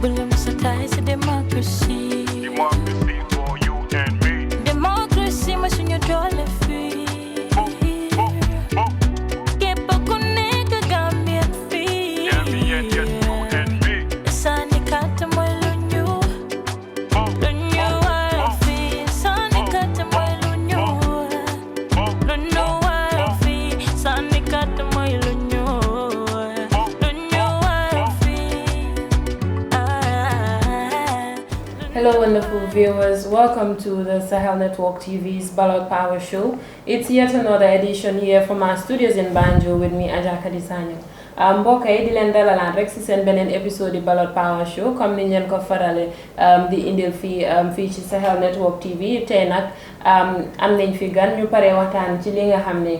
Will you sensitize to democracy? Democracy for you and me. Democracy must in your draw left free. Keep a connect a Gambian free. Gambian, yes, you and me. Sani kata mwelunyu. Lunyu wafi. Sani kata mwelunyu. Lunyu wafi. Sani kata mwelunyu. Lunyu wafi. Hello wonderful viewers, welcome to the Sahel Network TV's Ballot Power Show. It's yet another edition here from our studios in Banjo with me, Aja Kadisanyo. Mbokk yi di leen dalalaan rek ci seen beneen épisode di Ballot Power Show comme ni ngeen ko farale di indil fii ci Sahel Network TV tey nag am nañ fi gan ñu pare waxtaan ci li nga xam ne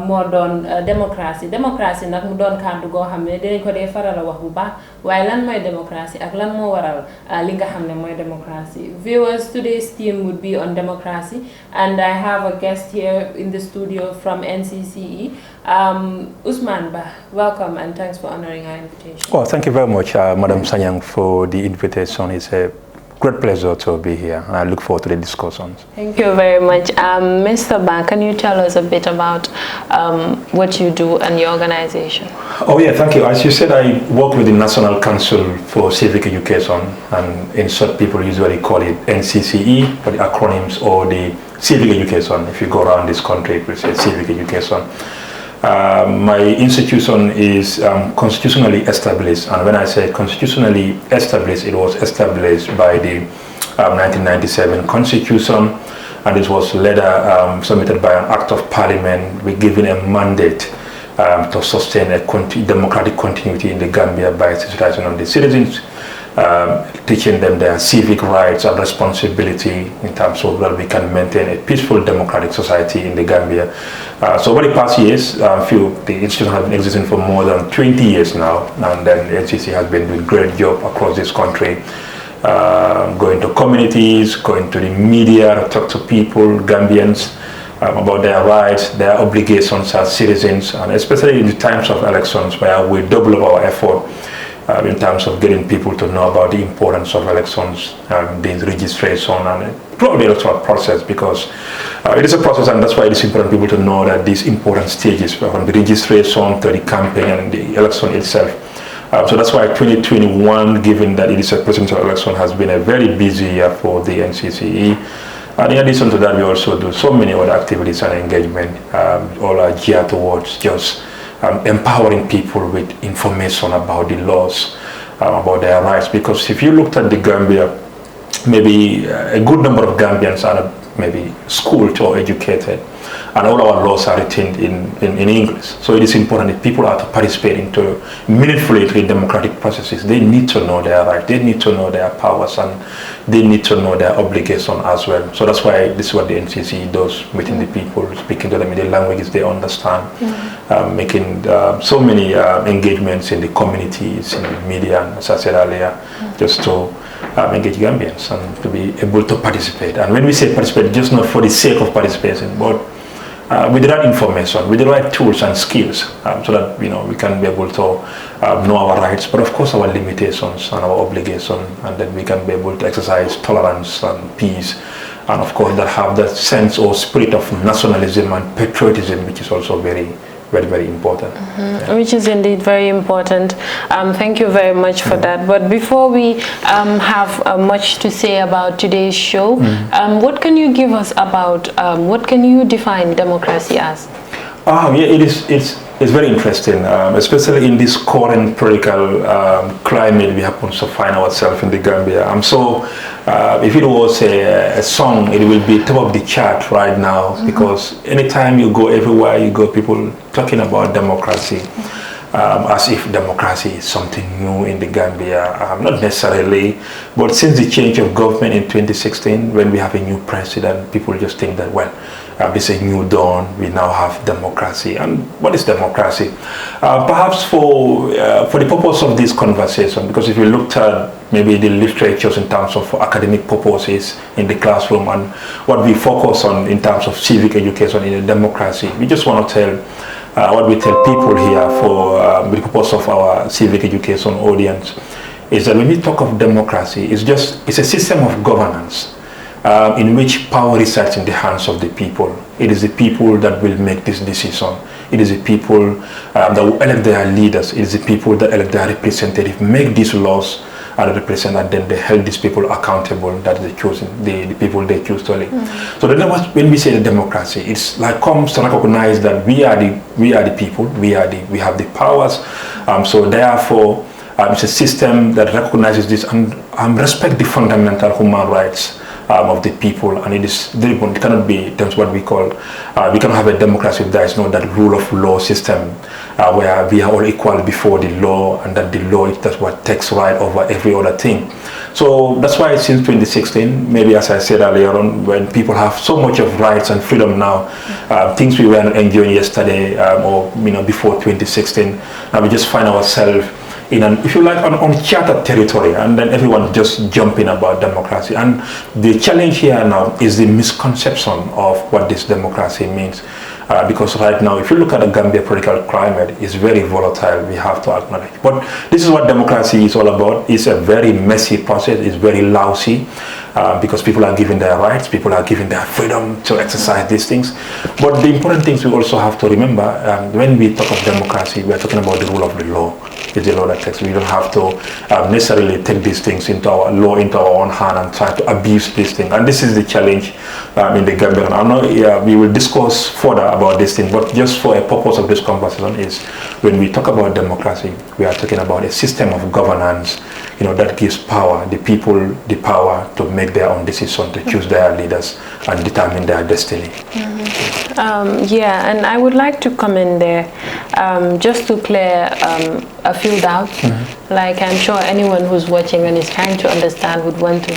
moo doon démocratie nag mu doon kàddu goo xam ne dinañ ko dee faral a wax bu baax waaye lan mooy démocratie ak lan moo waral li nga xam ne mooy démocratie. Viewers, today's theme would be on democracy, and I have a guest here in the studio from NCCE. Ousman Ba, welcome and thanks for honoring our invitation. Well, thank you very much, Madam Sanyang, for the invitation. It's a great pleasure to be here. I look forward to the discussions. Thank you very much. Mr. Ba, can you tell us a bit about what you do and your organization? Oh yeah, thank you. As you said, I work with the National Council for Civic Education, and in short people usually call it NCCE, for the acronyms, or the Civic Education. If you go around this country, it will say Civic Education. My institution is constitutionally established, and when I say constitutionally established, it was established by the 1997 Constitution, and it was later submitted by an Act of Parliament. We're given a mandate to sustain a democratic continuity in the Gambia by sensitizing on the citizens, teaching them their civic rights and responsibility in terms of that we can maintain a peaceful democratic society in the Gambia. So over the past years, the institution has been existing for more than 20 years now, and then the NCC has been doing a great job across this country, going to communities, going to the media to talk to people, Gambians, about their rights, their obligations as citizens, and especially in the times of elections where we double up our effort in terms of getting people to know about the importance of elections, the registration, and throughout the electoral process, because it is a process, and that's why it is important for people to know that these important stages, from the registration to the campaign and the election itself. So that's why 2021, given that it is a presidential election, has been a very busy year for the NCCE. And in addition to that, we also do so many other activities and engagement, all are geared towards just empowering people with information about the laws, about their rights. Because if you looked at the Gambia, maybe a good number of Gambians are maybe schooled or educated, and all our laws are written in English. So it is important that people are to participate into meaningfully in democratic processes. They need to know their rights, they need to know their powers, and they need to know their obligation as well. So that's why this is what the NCC does, meeting the people, speaking to them in the languages they understand, making so many engagements in the communities, in the media, as I said earlier, just to engage Gambians and to be able to participate. And when we say participate, just not for the sake of participation, but with the right information, with the right tools and skills, so that we can be able to know our rights, but of course our limitations and our obligation, and then we can be able to exercise tolerance and peace, and of course that have that sense or spirit of nationalism and patriotism, which is also very, very important. Yeah. Which is indeed very important. Thank you very much for that. But before we have much to say about today's show, what can you give us about, what can you define democracy as? Yeah, it's very interesting, especially in this current political climate we happen to find ourselves in the Gambia. So if it was a song, it will be top of the chart right now, because anytime you go everywhere, you go people talking about democracy, as if democracy is something new in the Gambia. Not necessarily, but since the change of government in 2016, when we have a new president, people just think that, well, this is a new dawn, we now have democracy. And what is democracy? Perhaps for the purpose of this conversation, because if you looked at maybe the literatures in terms of academic purposes in the classroom and what we focus on in terms of civic education in a democracy, we just want to tell what we tell people here for the purpose of our civic education audience is that when we talk of democracy, it's a system of governance in which power resides in the hands of the people. It is the people that will make this decision. It is the people that will elect their leaders. It is the people that elect their representatives, make these laws and represent, and then they hold these people accountable, that they choose the people they choose to elect. So when we say the democracy, it's like comes to recognize that we are the people, we have the powers. So therefore, it's a system that recognizes this and respect the fundamental human rights of the people, and it is very important. It cannot be, that's what we call, we cannot have a democracy if there is no that rule of law system where we are all equal before the law, and that the law is that's what takes right over every other thing. So that's why since 2016, maybe as I said earlier on, when people have so much of rights and freedom now, things we were not enjoying yesterday or before 2016, now we just find ourselves in an, if you like, an uncharted territory, and then everyone just jumping about democracy. And the challenge here now is the misconception of what this democracy means. Because right now, if you look at the Gambia political climate, it's very volatile, we have to acknowledge. But this is what democracy is all about. It's a very messy process, it's very lousy, because people are given their rights, people are given their freedom to exercise these things. But the important things we also have to remember, when we talk of democracy, we are talking about the rule of the law. It's the law that takes. We don't have to necessarily take these things into our law, into our own hand, and try to abuse these things. And this is the challenge in the Gambia. I know we will discuss further about this thing, but just for a purpose of this conversation is when we talk about democracy, we are talking about a system of governance, that gives power, the people, the power to make their own decision, to choose their leaders and determine their destiny. Yeah, and I would like to come in there just to clear a few doubts. Like I'm sure anyone who's watching and is trying to understand would want to.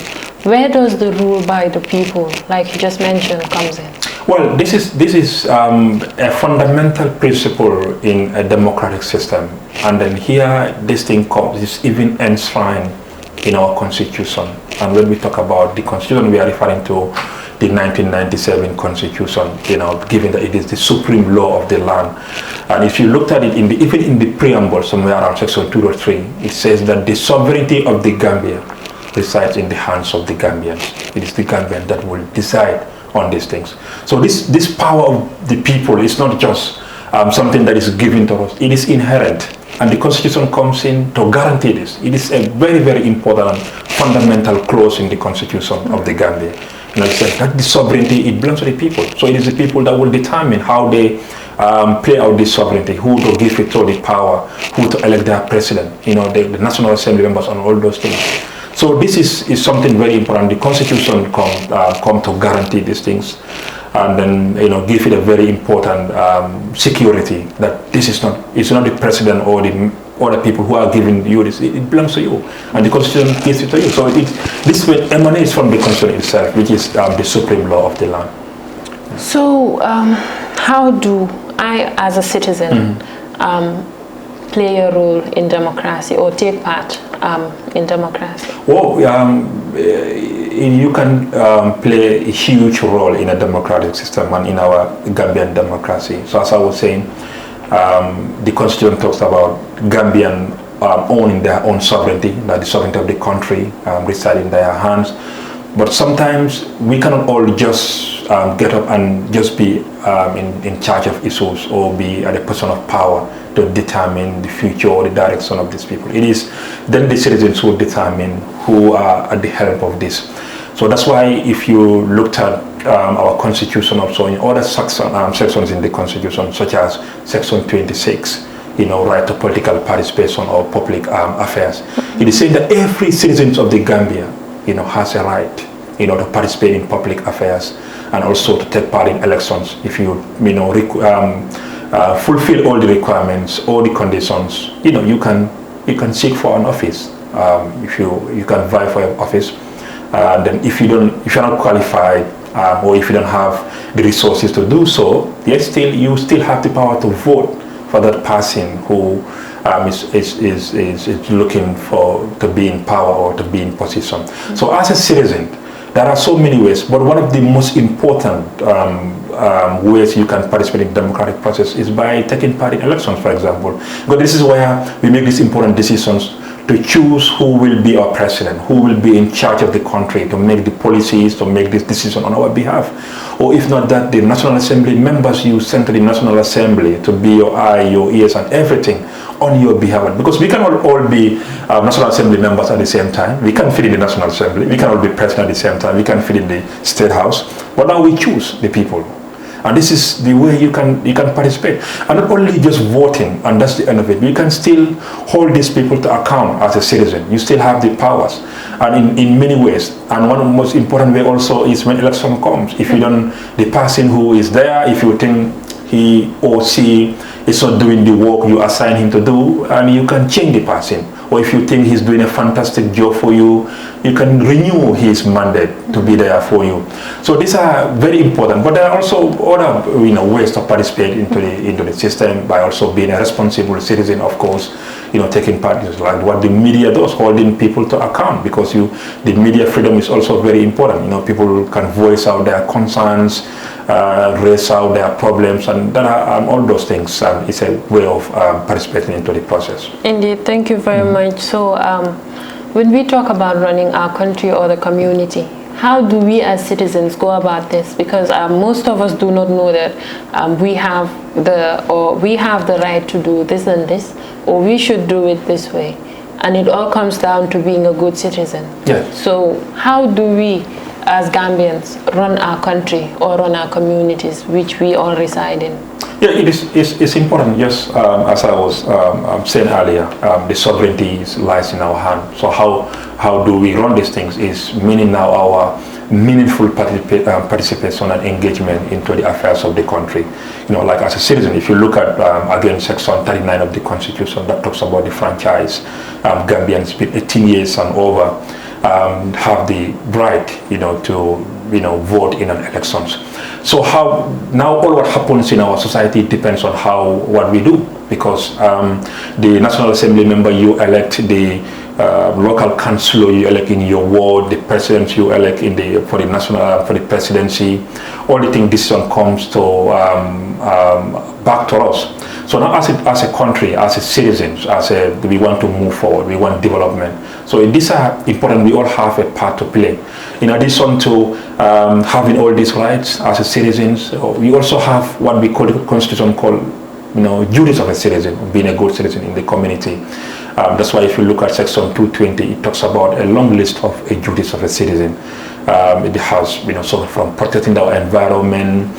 Where does the rule by the people, like you just mentioned, comes in? Well, this is a fundamental principle in a democratic system, and then here this thing comes, is even enshrined in our constitution. And when we talk about the constitution, we are referring to the 1997 constitution, given that it is the supreme law of the land. And if you looked at it even in the preamble, somewhere around section 2 or 3, it says that the sovereignty of the Gambia resides in the hands of the Gambians. It is the Gambian that will decide on these things. So this power of the people is not just something that is given to us. It is inherent, and the constitution comes in to guarantee this. It is a very, very important fundamental clause in the constitution of the Gambia. It says that the sovereignty, it belongs to the people. So it is the people that will determine how they play out this sovereignty, who to give it to the power, who to elect their president, the National Assembly members, and all those things. So this is something very important. The constitution come to guarantee these things, and then give it a very important security that it's not the president or the other people who are giving you this. It belongs to you, and the constitution gives it to you. So this emanates from the constitution itself, which is the supreme law of the land. So how do I, as a citizen, play a role in democracy or take part in democracy? Well, you can play a huge role in a democratic system and in our Gambian democracy. So as I was saying, the constitution talks about Gambian owning their own sovereignty, that the sovereignty of the country resides in their hands. But sometimes we cannot all just get up and just be in charge of issues or be at a position of power to determine the future or the direction of these people. It is then the citizens who determine who are at the help of this. So that's why if you looked at our constitution also in other sections in the constitution, such as section 26, right to political participation or public affairs, it is saying that every citizen of the Gambia has a right to participate in public affairs and also to take part in elections. If you fulfill all the requirements, all the conditions, you can seek for an office. If you can vie for an office, then if you're not qualified or if you don't have the resources to do so, yet you still have the power to vote for that person who is looking to be in power or to be in position. So as a citizen, there are so many ways, but one of the most important ways you can participate in the democratic process is by taking part in elections, for example. Because this is where we make these important decisions to choose who will be our president, who will be in charge of the country, to make the policies, to make this decision on our behalf. Or if not that, the National Assembly members you send to the National Assembly to be your eye, your ears, and everything on your behalf. Because we cannot all be National Assembly members at the same time. We can't fit in the National Assembly. We cannot be president at the same time. We can't fit in the State House. But now we choose the people. And this is the way you can participate. And not only just voting, and that's the end of it. You can still hold these people to account as a citizen. You still have the powers. And in many ways. And one of the most important way also is when election comes. If you don't, the person who is there, if you think he or she is not doing the work you assign him to do, and you can change the person. Or if you think he's doing a fantastic job for you, you can renew his mandate to be there for you. So these are very important. But there are also other ways to participate into the system by also being a responsible citizen, of course. Taking part is like what the media does, holding people to account, because the media freedom is also very important. People can voice out their concerns, raise out their problems, and that are all those things. It's a way of participating into the process. Indeed, thank you very much. So when we talk about running our country or the community, how do we as citizens go about this? Because most of us do not know that we have the right to do this and this, or we should do it this way. And it all comes down to being a good citizen. Yeah. So how do we as Gambians run our country or run our communities which we all reside in? Yeah, it's important. Just as I was saying earlier, the sovereignty lies in our hands. So how do we run these things is meaning now our meaningful participation and engagement into the affairs of the country. Like as a citizen, if you look at again Section 39 of the Constitution that talks about the franchise, Gambians between 18 years and over have the right, to vote in an elections. So how now all what happens in our society depends on what we do, because the National Assembly member you elect, the local councillor you elect in your ward, the president you elect for the presidency, all the thing decision comes to back to us. So now as a country, as a citizens, we want to move forward, we want development. So these are important. We all have a part to play. In addition to having all these rights as a citizens, we also have what we call the Constitution called duties of a citizen, being a good citizen in the community. That's why if you look at Section 220, it talks about a long list of duties of a citizen. It has, so from protecting our environment,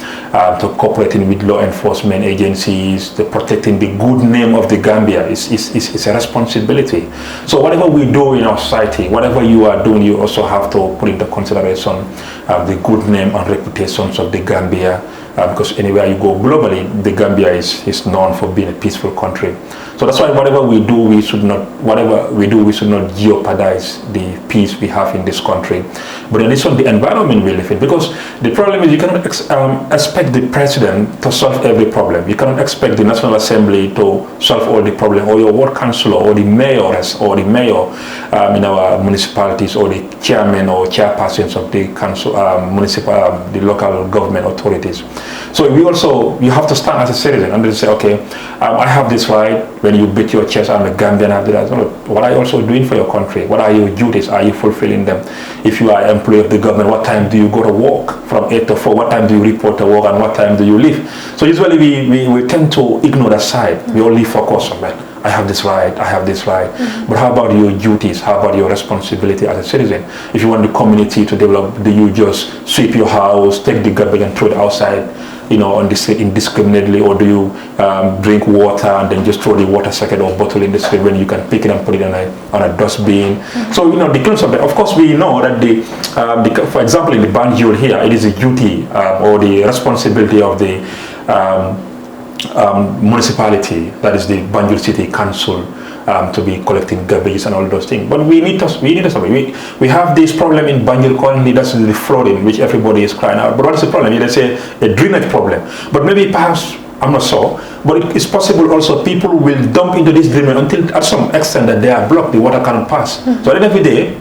to cooperating with law enforcement agencies, to protecting the good name of the Gambia is a responsibility. So whatever we do in our society, whatever you are doing, you also have to put into consideration the good name and reputations of the Gambia. Because anywhere you go globally, the Gambia is known for being a peaceful country. So that's why whatever we do, we should not jeopardize the peace we have in this country. But in addition, the environment we live in, because the problem is you cannot expect the president to solve every problem. You cannot expect the National Assembly to solve all the problems, or your ward councillor, or the mayor in our municipalities, or the chairman or chairpersons of the council, the local government authorities. So you have to stand as a citizen and then say, okay, I have this right. When you beat your chest, I'm a Gambian, I have the right. What are you also doing for your country? What are your duties? Are you fulfilling them? If you are an employee of the government, what time do you go to work? From 8 to 4, what time do you report to work, and what time do you leave? So usually we tend to ignore that side. We only focus on that. I have this right, I have this right. But how about your duties? How about your responsibility as a citizen? If you want the community to develop, do you just sweep your house, take the garbage and throw it outside, on the street indiscriminately, or do you drink water and then just throw the water bucket or bottle in the street when you can pick it and put it on a dustbin? So the claims of that. Of course, we know that for example, in the Banjul here, it is a duty or the responsibility of the municipality, that is the Banjul City Council, to be collecting garbage and all those things. But we need something. We have this problem in Banjul currently, that's the flooding, which everybody is crying out. But what's the problem? Let's say a drainage problem. But maybe perhaps, I'm not sure, but it's possible also people will dump into this drainage until at some extent that they are blocked, the water cannot pass. So at the end of the day,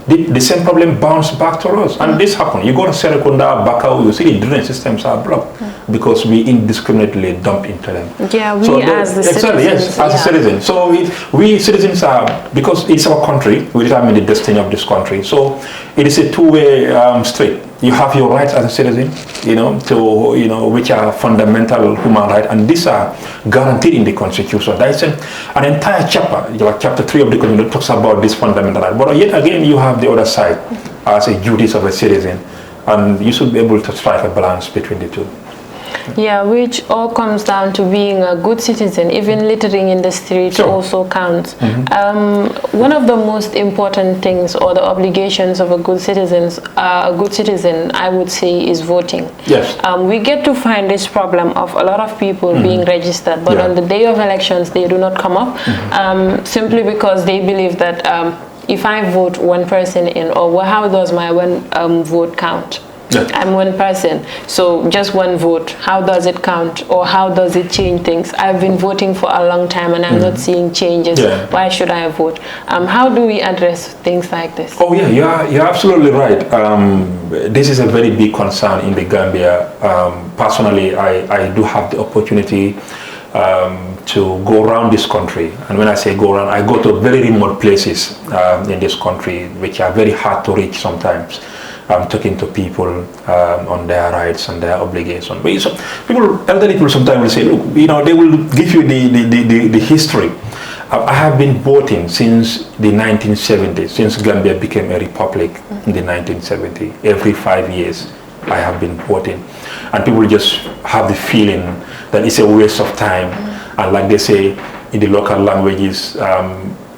the same problem bounced back to us. And this happened. You go to Serekunda, Bakau, you see the drainage systems are blocked because we indiscriminately dump into them. Yeah, we so as the exactly, citizens. yes, as a citizen. So we citizens are, because it's our country, we determine the destiny of this country. So it is a two-way street. You have your rights as a citizen, which are fundamental human rights, and these are guaranteed in the Constitution. There is an entire chapter, like chapter 3 of the Constitution, that talks about this fundamental right. But yet again, you have the other side as a duties of a citizen, and you should be able to strike a balance between the two. Yeah, which all comes down to being a good citizen. Even littering in the streets also counts. One of the most important things or the obligations of a good citizen, I would say, is voting. Yes. We get to find this problem of a lot of people being registered, but on the day of elections, they do not come up simply because they believe that if I vote one person in, or how does my one vote count? I'm one person, so just one vote, how does it count, or how does it change things? I've been voting for a long time and I'm not seeing changes. Why should I vote? How do we address things like this? Oh yeah, you're absolutely right. This is a very big concern in the Gambia. Personally, I do have the opportunity to go around this country, and when I say go around, I go to very remote places in this country which are very hard to reach sometimes. I'm talking to people on their rights and their obligations. But elderly people sometimes will say, look, they will give you the history. I have been voting since the 1970s, since Gambia became a republic in the 1970s. Every 5 years, I have been voting. And people just have the feeling that it's a waste of time. And like they say in the local languages,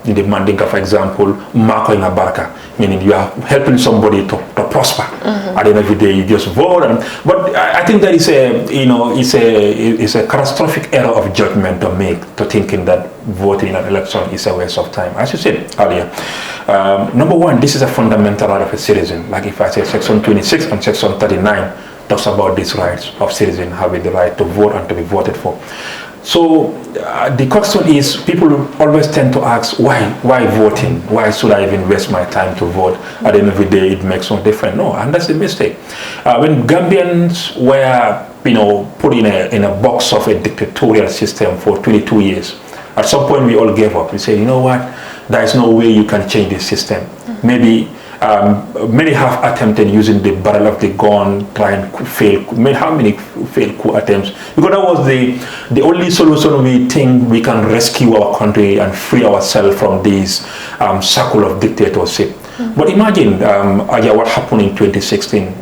in the Mandinka, for example, Mako in Baraka, meaning you are helping somebody to prosper. At the end of the day, you just vote. But I think that is it's a catastrophic error of judgment to make, to thinking that voting in an election is a waste of time. As you said earlier, number one, this is a fundamental right of a citizen. Like if I say Section 26 and Section 39 talks about these rights of citizens having the right to vote and to be voted for. So the question is, people always tend to ask, why voting? Why should I even waste my time to vote? At the end of the day, it makes no difference. No, and that's a mistake. When Gambians were, put in a box of a dictatorial system for 22 years, at some point we all gave up. We said, you know what? There is no way you can change this system. Maybe many have attempted using the barrel of the gun, try and fail. How many failed coup attempts? Because that was the only solution we think we can rescue our country and free ourselves from this circle of dictatorship. But imagine, what happened in 2016.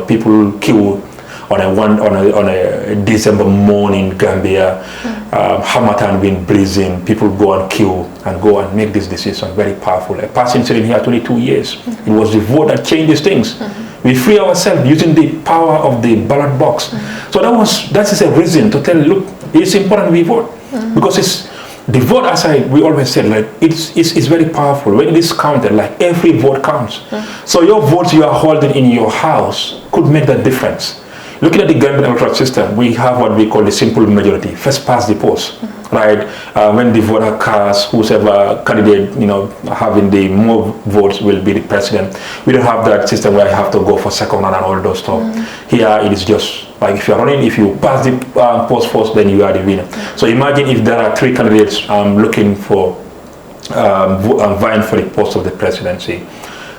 People killed on a December morning, Gambia, Hamatan wind breezing, people go and kill and go and make this decision. Very powerful. A person sitting here 22 years. It was the vote that changes things. We free ourselves using the power of the ballot box. So that is a reason to tell, look, it's important we vote. Because it's the vote, as we always said, like it's very powerful. When it is counted, like every vote counts. So your votes you are holding in your house could make that difference. Looking at the Gambian electoral system, we have what we call the simple majority, first past the post, right? When the voter casts, whoever candidate, having the more votes will be the president. We don't have that system where you have to go for second round and all those stuff. Here, it is just like if you're running, if you pass the post first, then you are the winner. So imagine if there are 3 candidates looking for, vying for the post of the presidency.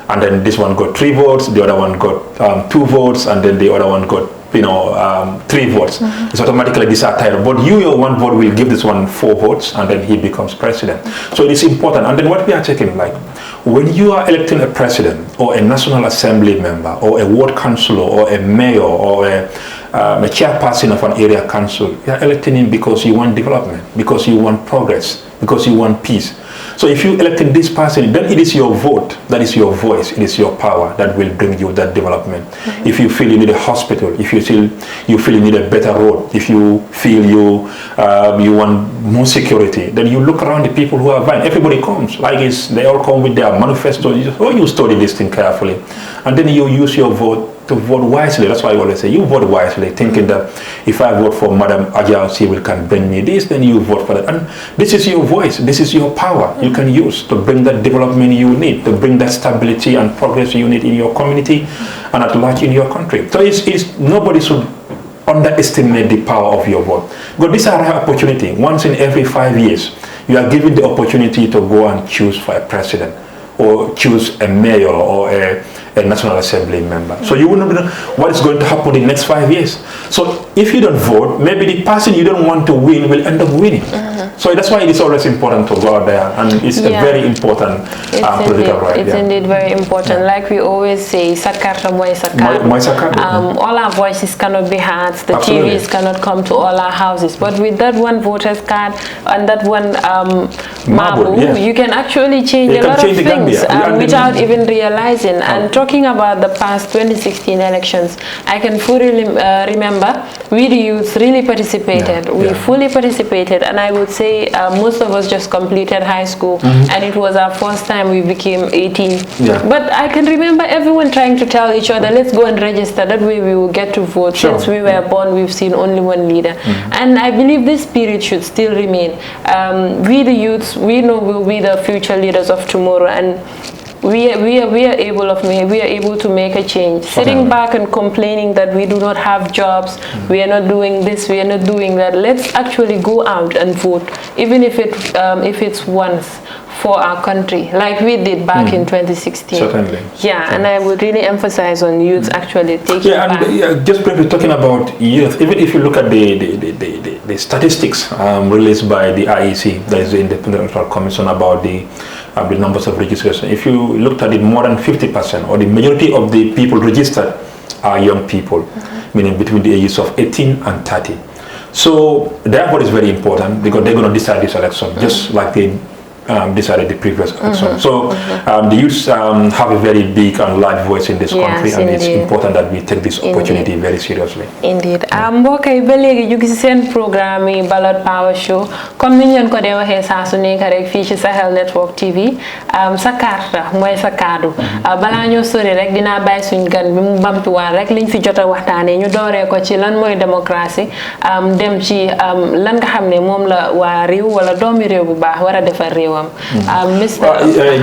And then this one got 3 votes, the other one got 2 votes, and then the other one got 3 votes. It's automatically these are tied. But your 1 vote will give this one 4 votes, and then he becomes president. So it is important. And then what we are checking, like when you are electing a president or a National Assembly member or a ward councillor or a mayor or a chairperson of an area council, you are electing him because you want development, because you want progress, because you want peace. So if you elected this person, then it is your vote, that is your voice, it is your power that will bring you that development. If you feel you need a hospital, if you feel you need a better road, if you feel you want more security, then you look around the people who are vying. Everybody comes, they all come with their manifesto. You study this thing carefully, and then you use your vote to vote wisely. That's why I always say you vote wisely, thinking that if I vote for Madam Aja, she will can bring me this, then you vote for that. And this is your voice, this is your power you can use to bring that development you need, to bring that stability and progress you need in your community and at large in your country. So it's nobody should underestimate the power of your vote. But this is a rare opportunity. Once in every 5 years, you are given the opportunity to go and choose for a president, or choose a mayor, or a National Assembly member. So you wouldn't know what is going to happen in the next 5 years. So if you don't vote, maybe the person you don't want to win will end up winning. So that's why it is always important to go out there, and it's a very important political right. It's indeed very important. Like we always say, sakarta moy sakar. All our voices cannot be heard. The TVs cannot come to all our houses. But with that one voter's card and that one marble, you can actually change a lot of things without even realizing. And talking about the past 2016 elections, I can fully remember we the youths really participated. We fully participated, and I would say most of us just completed high school, and it was our first time we became 18. But I can remember everyone trying to tell each other, let's go and register, that way we will get to vote. Since we were born, we've seen only one leader. And I believe this spirit should still remain. We the youths, we know we'll be the future leaders of tomorrow, and we are able to make a change. Sitting back and complaining that we do not have jobs, we are not doing this, we are not doing that. Let's actually go out and vote, even if it's once, for our country, like we did back in 2016. Certainly. And I would really emphasize on youth actually taking back. And just briefly talking about youth, even if you look at the statistics released by the IEC, that is the Independent Electoral Commission, about the numbers of registration, if you looked at it, more than 50%, or the majority of the people registered are young people, meaning between the ages of 18 and 30. So therefore it's very important, because they're going to decide this election, just like they decided the previous election. So the youths have a very big and large voice in this country, and it's important that we take this opportunity very seriously. Indeed. mbokk yi ba léegi ñu gis seen programme yi Ballot Power Show, comme ni ñu leen ko dee waxee saa su nekk rek fii ci Sahel Network TV, sa carte mooy sa kaddu. Balaa ñoo sori rek dinaa bàyyi suñ gan bi mu bamtuwaat rek liñ fi jot a waxtaanee, ñu dooree ko ci lan mooy démocratie, dem ci lan nga xam ne moom la waa réew wala doomi réew bu baax war a defar réewam.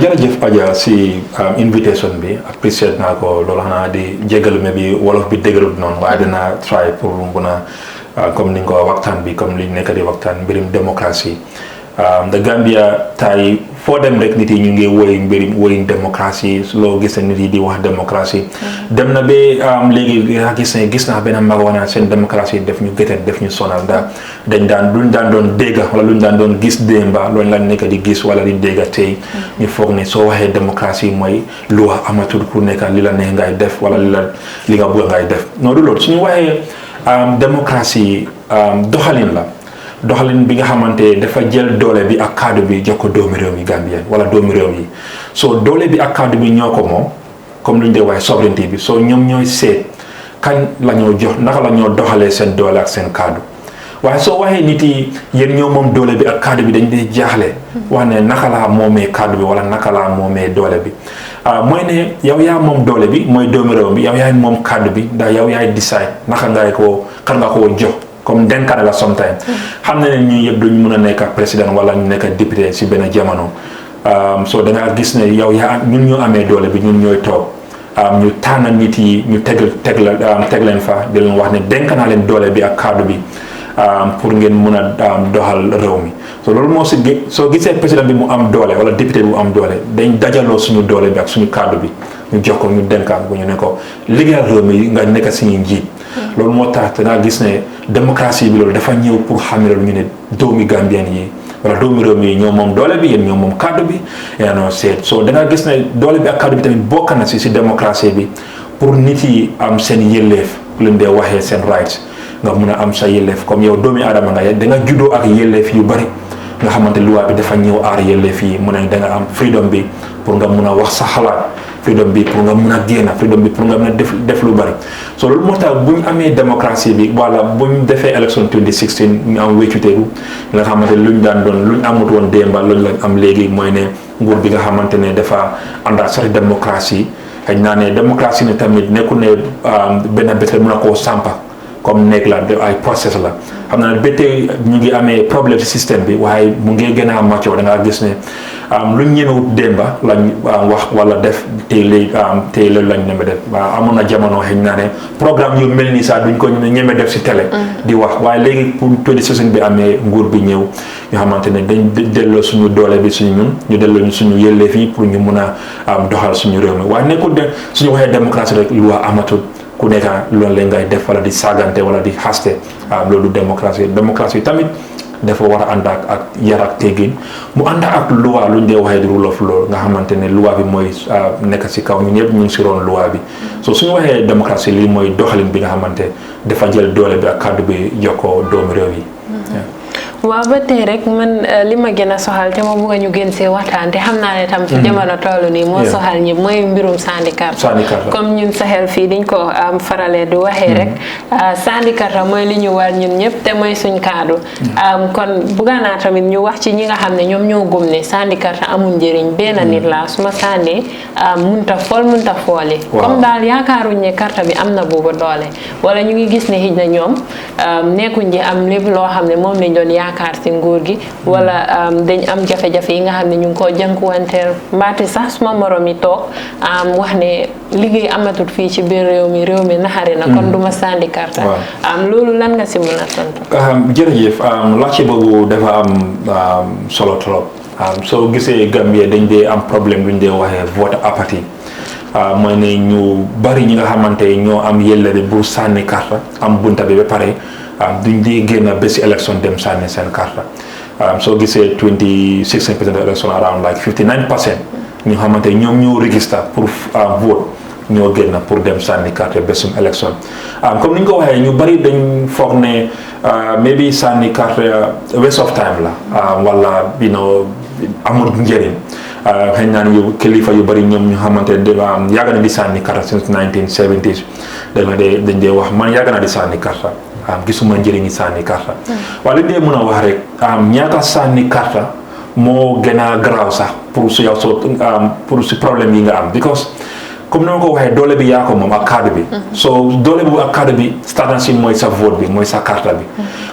jërëjëf Adja si invitation bi, apprécié naa ko. Loolu xanaa di jégalu me bi wolof bi dëgërul noonu, waaye dinaa try pour mun a comme ni nga ko waxtaan bi, comme li nekk di waxtaan mbirum démocratie. The Gambia tay foo dem rek nit yi ñu ngi woy démocratie. Loo gis nit yi di wax démocratie, dem na ba léegi gis naa benn mag wana seen démocratie def ñu gëtën, def ñu sonal ndax dañ daan luñ daan doon dégga wala luñ daan doon gis démba loolu lañ nekk di gis wala di dégga tey. ñu foog ne soo waxee démocratie mooy lu wax amatul ku nekk li la neex ngay def wala li nga bëgg ngay def. Non du loolu, suñu waxee démocratie doxalin la. doxalin bi nga xamante dafa jël doole bi ak kaddu bi jox ko doomi réew mi Gambien wala doomi réew yi. So doole bi ak kaddu bi ñoo ko moom, comme lu ñu dee waaye sovereignty bi. So ñoom ñooy seet kañ la ñoo jox, naka la ñoo doxalee seen doole ak seen kaddu. waaye soo waxee nit yi yéen ñoo moom doole bi ak kaddu bi, dañ dee jaaxle wax ne naka laa moomee kaddu bi wala naka laa moomee doole bi. mooy ne yow yaa moom doole bi, mooy doomi réew bi, yow yaay moom kaddu bi, ndax yow yaay decide naka ngay ko kan nga koo jox. Comme denkane la sometimes xam na ne ñu yëpp duñ mën a nekk président wala ñu nekk député si benn jamono. So da nga gis ne yow ñun ñoo amee doole bi, ñun ñooy toog ñu tànn nit yi, ñu teg leen fa di leen wax ne denk naa leen doole bi ak kaddu bi pour ngeen mën a doxal réew mi. So loolu moo si soo gisee président bi mu am doole wala député bi mu am doole, dañ dajaloo suñu doole bi ak suñu kaddu bi ñu jox ko, ñu denkaan ko, ñu ne ko liggéeyal réew mi nga nekk suñu njiit. loolu moo tax dangaa gis ne démocratie bi loolu dafa ñëw pour xamee ñu ne doomi Gambien yi wala doomi réew mi ñoo moom doole bi, yéen ñoo moom kaddu bi. yaa noo seet so dangaa gis ne doole bi ak kaddu bi tamit bokk na si démocratie bi pour nit yi am seen yelleef, leen dee waxee seen rights, nga mun a am sa yelleef. Comme yow doomi aadama nga da nga juddoo ak yelleef yu bari nga xamante loi bi dafa ñëw aar yelleef yi, mu ne da nga am freedom bi pour nga mun a wax sa xalaat, freedom bi pour nga mun a génn, freedom bi pour nga mun a def lu bari. So loolu moo tax bu ñu amee démocratie bi wala bu ñu defee élection 2016 ñu am wéccuteeku nga xamante luñ amut woon démba loolu lañ am léegi, mooy ne nguur bi nga xamante ne dafa àndaat sax démocratie xëy naa ne démocratie ne tamit nekku ne benn bés la mën a koo sampa comme nekk la ay process la xam naa ne ba tey ñu ngi amee problème ci système bi waaye mu ngi gën a mature da ngaa gis ne lu ñemewut démba lañ wax wala def tey léegi tey loolu lañ ñeme def amoon na jamono xëy naa ne programme yu mel nii sax duñ ko ñeme def si télé di wax waaye léegi pour 2016 bi amee nguur bi ñëw ñu xamante ne dañ delloo suñu doole bi suñu ñun ñu delloo ñu suñu yelleef yi pour ñu mun a doxal suñu réew mi waaye nekkul de suñu waxee démocratie rek lu waa amatul ku nekk loolu la ngay def wala di saagante wala di xaste loolu démocratie tamit dafa war a ànd ak yar ak teggin mu ànd ak loi lu ñu dee waxee rule of law nga xamante ne loi bi mooy nekk si kaw ñun ñëpp ñu ngi si roon loi bi so suñu waxee démocratie lii mooy doxalin bi nga xamante dafa jël doole bi ak kàddu bi jokkoo doomu réew yi. waaw ba tey rek man li ma gën a soxal te ma bëgg ñu gën see waxtaan te xam naa ne tam fi jamono toll nii moo soxal ñëpp mooy mbirum sànni carte comme ñun Sahel fii diñ ko faralee du waxee rek sànni carte mooy li ñu war ñun ñëpp te mooy suñ kaddu kon bëgg naa tamit ñu wax ci ñi nga xam ne ñoom ñoo gëm ne sànni carte amul njëriñ benn nit la su ma sànnee munta fooli comme daal yaakaaruñ ne carte bi am na boobu doole wala ñu ngi gis ne xëj na ñoom nekkuñ ji am lépp loo xam ne moom lañ doon yaakaar ci nguur gi wala dañ am jafe-jafe yi nga xam ne ñu ngi ko jànkuwanteel mbaati sax suma morom yi toog wax ne liggéey amatut fii ci biir réew mi naxari na kon duma sànni carte loolu lan nga si mën a tontu. jërëjëf laajte boobu dafa am solo trop soo gisee Gambie dañ dee am problème lu ñu dee waxee vote apathy mooy ne ñu bari ñi nga xamante ñoo am yelle bi bu sànni carte am bunta bi ba pare duñ dee génn ba si élection dem sànni seen carte soo gisee 16% élection around like 59% ñu xamante ñoom ñoo register pour vote ñoo génn pour dem sànni carte ba sum élection comme ni ñu ko waxee ñu bari dañ foog ne maybe sànni carte waste of time la wala amul njëriñ xëy naa ne kilifa yu bari ñoom ñu xamante ne yàgg na di sànni carte since 1970s dañ dee wax man yàgg na di sànni carte gisuma njëriñi sànni carte waaye li dee mën a wax rek ñaata sànni carte moo gën a garaaw sax pour su yow pour si problème yi nga am because comme ni ma ko waxee doole bi yaa ko moom ak carte bi so doole bi ak carte bi statansi mooy sa vote bi mooy sa carte bi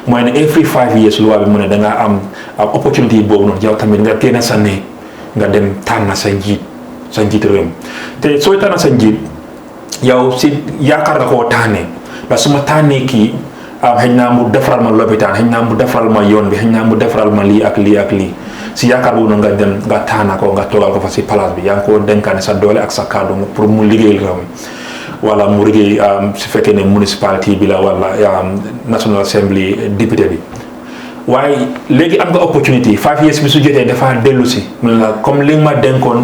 mooy ne every 5 years loi bi mu ne da nga am opportunité boobu noonu yow tamit nga génn sa néeg nga dem tànn sa njiit réew mi te sooy tànn sa njiit yow si yaakaar nga koo tànnee parce que su ma tànnee kii xëy naa mu defaral ma lopitaan xëy naa mu defaral ma yoon bi xëy naa mu defaral ma lii ak lii ak lii si yaakaar boobu noonu nga dem nga tànn ko nga toogal ko fa si place bi yaa ngi ko dénkaane sa doole ak sa kàddu pour mu liggéeyal réew mi wala mu liggéey su fekkee ne municipalité bi la wala National Assembly député bi waaye léegi am nga opportunité 5 years bi su jotee dafa dellu si mu ne la comme li ma dénkoon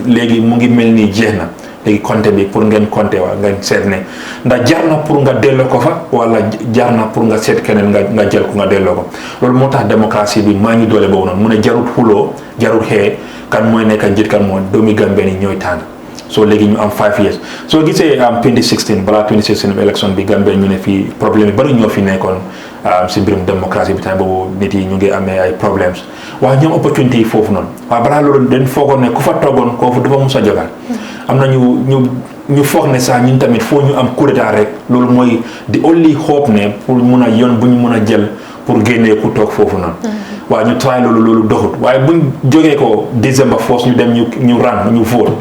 léegi mu ngi mel ni jeex na léegi compte bi pour ngeen compter wa ngeen seet ne ndax jar na pour nga delloo ko fa wala jar na pour nga seet keneen nga jël ko nga delloo ko loolu moo tax démocratie bi maa ngi doole boobu noonu mu ne jarut xuloo jarut xee kan mooy nekk njiit kan mooy doomi Gambie ni ñooy tànn soo léegi ñu am 5 years soo gisee 2016 balaa 2016 élection bi Gambie ñu ne fii problème yi bari ñoo fi nekkoon si mbirum démocratie bi tamit boobu nit yi ñu ngi amee ay problèmes waaye ñoom opportunité yi foofu noonu waaye balaa loolu dañ foogoon ne ku fa toogoon kooku dafa mus a jogaat am na ñu foog ne sax ñun tamit foo ñu am coup d'état rek loolu mooy the only hope ne pour mun a yoon bu ñu mun a jël pour génnee ku toog foofu noonu waaye ñu try loolu doxut waaye buñ jógee ko décembre force ñu dem ñu rang ñu vote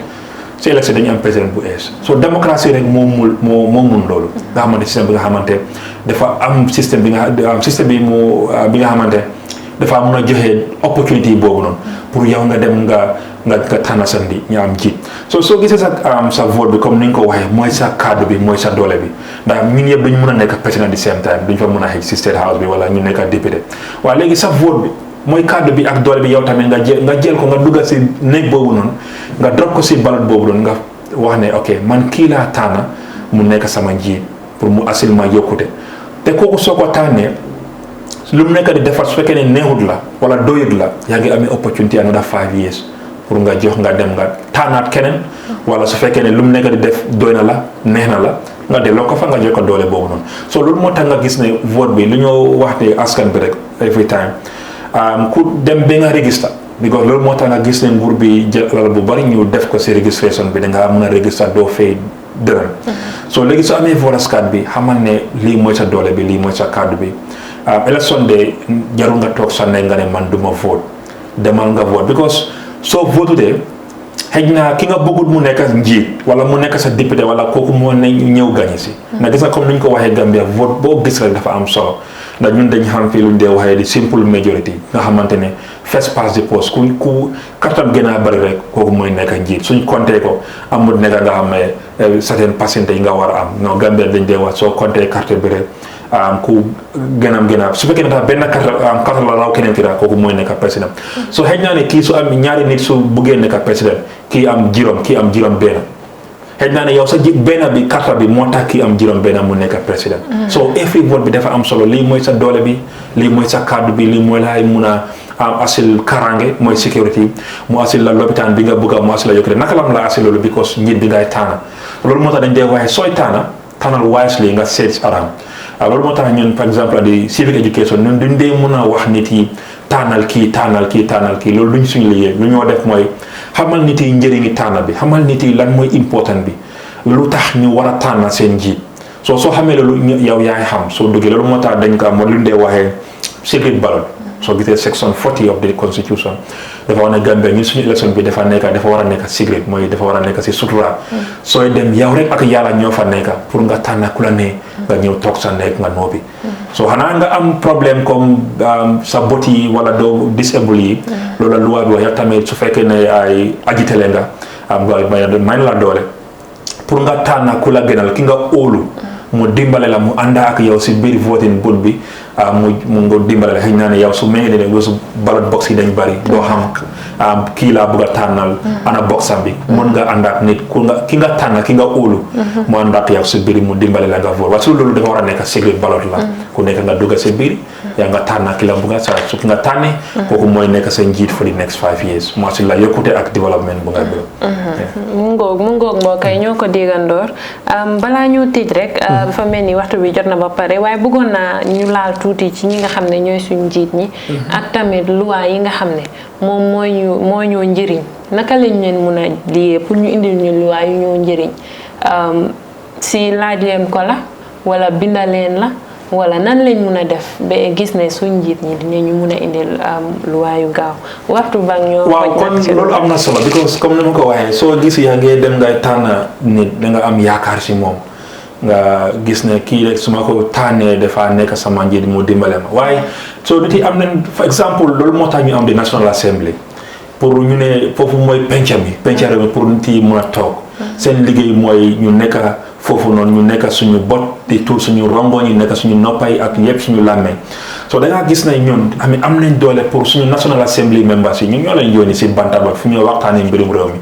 si élection dañu am président bu ees so démocratie rek moo mun loolu nga xamante système bi nga xamante dafa am système bi nga xamante dafa mun a joxe opportunité yi boobu noonu pour yow nga dem nga tànn sa ñu am jiit soo gisee sa vote bi comme ni nga ko waxee mooy sa cadre bi mooy sa doole bi ndax ñun yëpp duñu mën a nekk président di same time duñu fa mën a xëy si state house bi wala ñu nekk député waaye léegi sa vote bi mooy cadre bi ak doole bi yow tamit nga jël ko nga dugga si néeg boobu noonu nga drop ko si ballot boobu noonu nga wax ne ok man kii laa tànn mu nekk sama njiit pour mu assil ma yokkute te kooku soo ko tànnee lu mu nekk di defar su fekkee ne neexut la wala doyut la yaa ngi amee opportunité another 5 years pour nga jox nga dem nga tànnaat keneen wala su fekkee ne lu mu nekk di def doy na la neex na la nga delloo ko fa nga jox ko doole boobu noonu so loolu moo tax nga gis ne vote bi lu ñoo wax ne askan bi rek every time ku dem ba nga register because loolu moo tax nga gis ne nguur bi jël alal bu bari ñu def ko si registration bi da nga mën a register doo fay dërëm so léegi soo amee voters card bi xamal ne lii mooy sa doole bi lii mooy sa kàddu bi élection de jarul nga toog sa ne nga ne man duma vote demal nga vote because soo votutee xëj na ki nga bëggul mu nekk njiit wala mu nekk sa député wala kooku moo ne ñëw gañe si ndax gis nga comme ni ñu ko waxee Gambia vote boo gis rek dafa am solo ndax ñun dañ xam fii lu ñu dee waxee di simple majority nga xamante ne first past the post ku kartam gën a bëri rek kooku mooy nekk njiit suñ compté ko amul nekk nga xam ne certain pourcentage yi nga war a am non Gambia dañ dee wax soo compté carte bi rek ku gën a su fekkee ne tax benn carte la raw keneen ki daal kooku mooy nekk président so xëy naa ne kii su am ñaari nit su buggee nekk président kii am juróom benn xëy naa ne yow sa benn bi carte bi moo tax kii am juróom benn mu nekk président so every vote bi dafa am solo lii mooy sa doole bi lii mooy sa kàddu bi lii mooy laay mun a am asil karange mooy sécurité mu asil la lopitaan bi nga bëgg a mu asil la yokkute naka lam la asil loolu because njiit bi ngay taana loolu moo tax dañ dee waxee sooy taanal wisely nga seet aram loolu moo tax ñun par exemple di civic education ñun duñ dee mën a wax nit yi taanal kii loolu duñ suñu liggéey lu ñoo def mooy xamal nit yi njëriñi taana bi xamal nit yi lan mooy important bi lu tax ñu war a taanal seen njiit soo xamee loolu yow yaay xam soo duggee loolu moo tax dañ ko am lu ñu dee waxee secret ballot soo gisee section 40 of the constitution dafa war ne Gambia ñun suñu élection bi dafa war a nekk secret mooy dafa war a nekk si sutura sooy dem yow rek ak yàlla ñoo fa nekk pour nga tànn ku la ne nga ñëw toog sa nekk nga noobi so xanaa nga am problème comme sa bot yi wala doo disable yi loolu la loi bi wax yow tamit su fekkee ne ay agitele nga may la doole pour nga tànn ku la gënal ki nga óolu mu dimbale la mu ànda ak yow si biir voting booth bi mu nga dimbale la xëy naa ne yow su mel ne loolu su ballot box yi dañ bari doo xam kii laa bëgg a tànnal ana boxam bi mën nga ànd ak nit ki nga tànn ki nga óolu mu ànd ak yow si biir mu dimbale la nga vote waaye su loolu dafa war a nekk secret ballot la ku nekk nga dugga si biir yaa nga tànn ki la bëgg a su ki nga tànnee kooku mooy nekk sa njiit for the next 5 years moo si la yokkute ak développement bu nga bëgg mu ngoog mbokk yi ñoo ko déggandoor balaa ñu tëj rek dafa mel ni waxtu bi jot na ba pare waaye bëggoon naa ñu laal tuuti ci ñi nga xam ne ñooy suñu njiit ñi ak tamit loi yi nga xam ne moom mooy ñoo njëriñ naka lañ leen mun a liyee pour ñu indil ñu loi yu ñoo njëriñ si laaj leen ko la wala binda leen la wala nan lañ mun a def ba gis ne suñ njiit ñi dinañu mun a indil loi yu gaaw waxtu ba ñoo waaw kon loolu am na solo because comme ni ma ko waxee soo gis yaa ngi dem ngay tànn nit da nga am yaakaar si moom nga gis ne kii rek su ma ko tànnee dafa nekk sama njiit mu dimbale ma waaye soo nit yi am nañ par exemple loolu moo tax ñu am di National Assembly pour ñu ne foofu mooy penca mi pour nit yi mën a toog seen liggéey mooy ñu nekk foofu noonu ñu nekk suñu bot di tuur suñu rongo ñu nekk suñu noppay ak yëpp suñu làmmeñ so da ngaa gis ne ñun am nañ doole pour suñu National Assembly members yi ñun ñoo lañ yónni si bantaba fu ñoo waxtaanee mbirum réew mi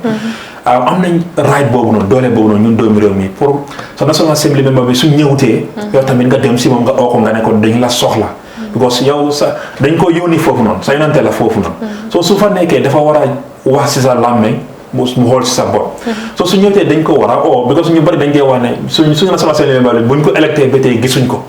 am nañ right boobu noonu doole boobu noonu ñun doomi réew mi pour sa National Assembly member bi suñ ñëwutee yow tamit nga dem si moom nga oo ko nga ne ko dañ la soxla because yow dañ ko yónni foofu noonu sa yonante la foofu noonu so su fa nekkee dafa war a wax si sa làmmeñ mu xool si sa bot so su ñëwtee dañ ko war a because ñu bëri dañ koy wax ne suñu National Assembly member bi buñ ko électé ba tey gisuñ ko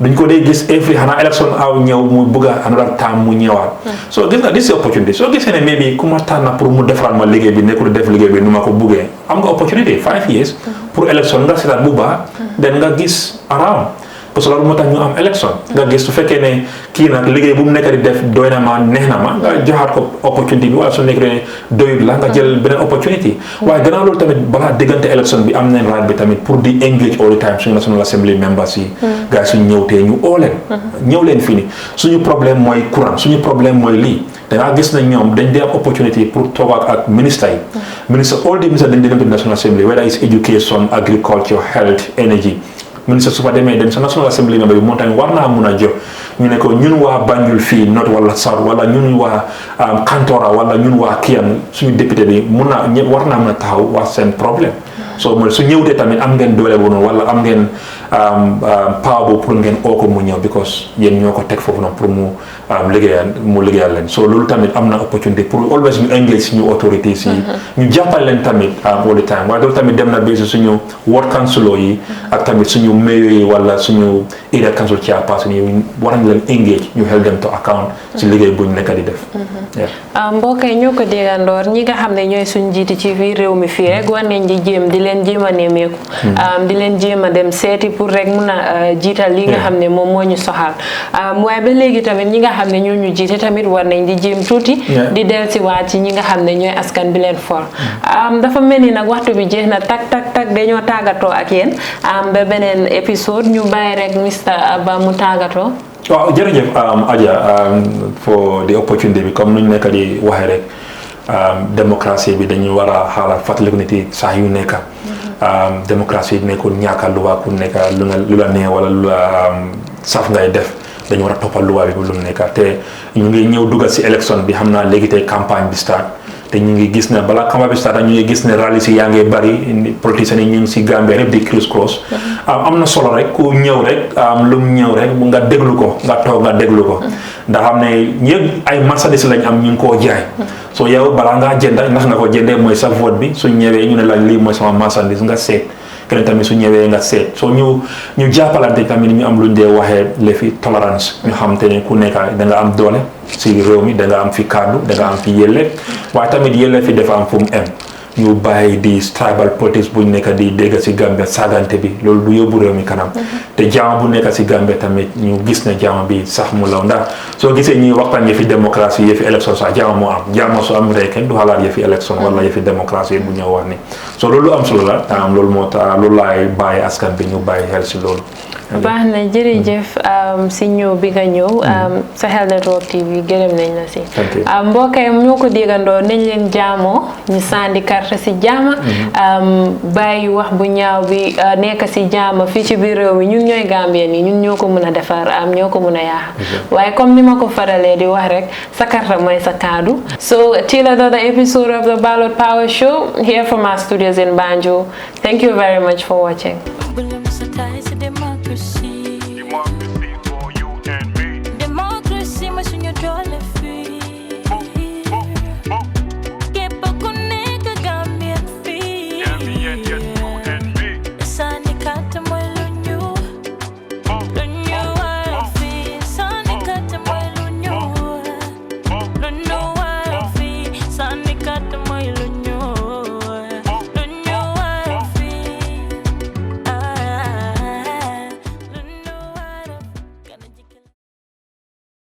duñ ko dee gis every xanaa élection aw ñëw mu bëgg a another time mu ñëwaat so gis nga this opportunity soo gisee ne maybe ku ma tànn pour mu defaral ma liggéey bi nekkul def liggéey bi nu ma ko buggee am nga opportunity 5 years pour élection nga seetaat bu baax den nga gis around parce que loolu moo tax ñu am élection nga gis su fekkee ne kii nag liggéey bu mu nekk di def doy na ma neex na ma nga joxaat ko opportunity bi wala su nekk ne doyut la nga jël beneen opportunity waaye gannaaw loolu tamit balaa diggante élection bi am nañ right bi tamit pour di engage all the time suñu National Assembly members yi gars suñu ñëwtee ñu oo leen ñëw leen fii ni suñu problème mooy courant suñu problème mooy lii dangaa gis na ñoom dañ dee am opportunity pour toog ak ministre yi all the ministre dañ diggante National Assembly whether it's education agriculture health energy ministre su fa demee dem sa National Assembly member bi moom tamit war naa mun a jox ñu ne ko ñun waa Banjul fii North wala South wala ñun waa Kantora wala ñun waa Kiyan suñu député bi war naa mun a taxaw wax seen problème so mooy su ñëwtee tamit am ngeen doole bu noonu wala am ngeen power boobu pour ngeen oo ko mu ñëw because yéen ñoo ko teg foofu noonu pour mu liggéeyal leen so loolu tamit am na opportunité pour always ñu engage suñu autorités yi ñu jàppale leen tamit all the time waaye loolu tamit dem na basi suñu ward councilor yi ak tamit suñu mayor yi wala suñu area council chairperson yi war nañ leen engage ñu hold them to account si liggéey buñ nekk di def mbokk yi ñoo ko déggandoor ñi nga xam ne ñooy suñ jiiti ci fii réew mi fii rek war nañ di jéem di leen jéem a nemeeku di leen jéem a dem seeti pour rek mun a jiital li nga xam ne moom moo ñu soxal waaye ba léegi tamit ñi nga xam ne ñoo ñu jiite tamit war nañ di jéem tuuti di dellusiwaat ci ñi nga xam ne ñooy askan bi leen for dafa mel ni nag waxtu bi jeex na tak dañoo tàggatoo ak yéen ba beneen épisode ñu bàyyi rek Mr. Ba mu tàggatoo. waaw jërëjëf Adja for the opportunity bi comme nuñ nekk di waxee rek démocratie bi dañu war a xaaral fàttaliku nit yi saa yu nekk démocratie bi nekkul ñaaka luwaa ku nekk lu la nee wala lu la saf ngay def dañu war a toppal luwaa bi bu lu nekk te ñu ngi ñëw dugal si élection bi xam naa léegi tey campagne bi start te ñu ngi gis ne balaa campagne bi start ñu ngi gis ne rally si yaa ngi bari politiciens yi ñu ngi si Gambia rek di criss cross am na solo rek ku ñëw rek lu mu ñëw rek nga déglu ko nga toog nga déglu ko ndax xam ne ñëpp ay marchandise lañ am ñu ngi koo jaay so yow balaa ngaa jënda ndax nga ko jëndee mooy sa vote bi su ñëwee ñu ne la lii mooy sama marchandise nga seet keneen tamit su ñëwee nga seet so ñu jàppalante tamit ñu am luñ dee waxee lefi tolérance ñu xam te ne ku nekk da nga am doole si réew mi da nga am fi kàddu da nga am fi yelleef waaye tamit yelleef fi dafa am fu mu em ñu bàyyi di tribal politics buñ nekk di dégg si Gambia saagante bi loolu du yóbbu réew mi kanam te jaama bu nekk si Gambia tamit ñu gis ne jaama bi sax mu law ndax soo gisee ñuy waxtaan yëfi démocratie yëfi élection sax jaama moo am jaama su am rek kenn du xalaat yëfi élection wala yëfi démocratie bu ñëw wax ni so loolu am solo la loolu moo tax loolu laay bàyyi askan bi ñu bàyyi xel si loolu baax na jërëjëf si ñëw bi nga ñëw Sahel Network TV gërëm nañ la si mbokk yi ñoo ko déggandoo nañ leen jaamoo ñu sandi carte si jaama bàyyi wax bu ñaaw bi nekk si jaama fii ci biir réew mi ñun ñooy Gambien yi ñun ñoo ko mën a defar ñoo ko mën a yaax waaye comme ni ma ko faralee di wax rek sa carte mooy sa kaddu so till another episode of the Ballot Power Show here from our studios in Banjul. Thank you very much for watching. Democracy for you and me. Democracy machine your dollar free. Keep a connect Gambian free. Gambian, yes.